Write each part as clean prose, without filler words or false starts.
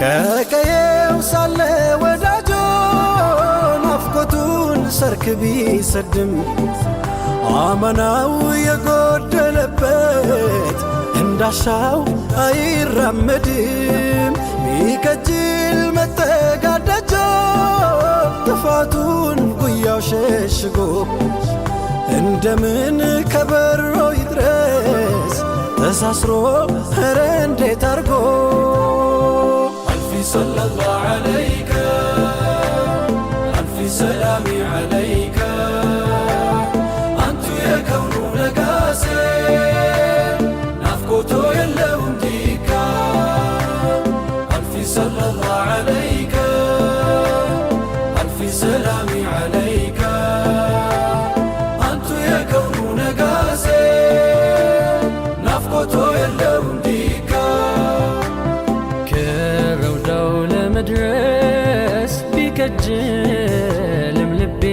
ከቀየው ሳለ ወዳጆ ናፍቆቱን ሰርክ ቢሰድም አመናው የጎደለበት እንዳሻው አይራመድም። ቢከጅል መጠጋደጃ ጥፋቱን ጉያው ሸሽጎ እንደምን ከበሮ ይድረስ ተሳስሮ ኧረ እንዴት አርጎ አልፊ ሰለላሁ ዐለይከ አልፊ ሰላሚ ዐለይከ አንቱ የከውኑ ነጋሴ ናፍቆቶ የለውም ዲካ አልፊ ሰለላሁ ዐለይከ አልፊ ሰላሚ ዐለይከ አንቱ የከውኑ ነጋሴ ናፍቆቶ የለውም ዲካ ከረውዳው ለመድረስ ቢከጅልም ልቤ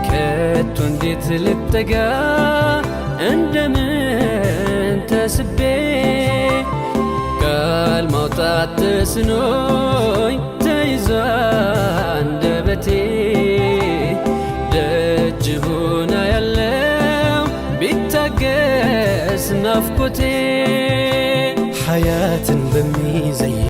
ከቶ እንዴት ልጠጋ እንደምን ተስቤ ቃል ማውጣት ተስኖኝ ተይዛ አንደበቴ ደጅ ሆና ያለው ቢታገስ ናፍቆቴ ሐያትን በሚዘይ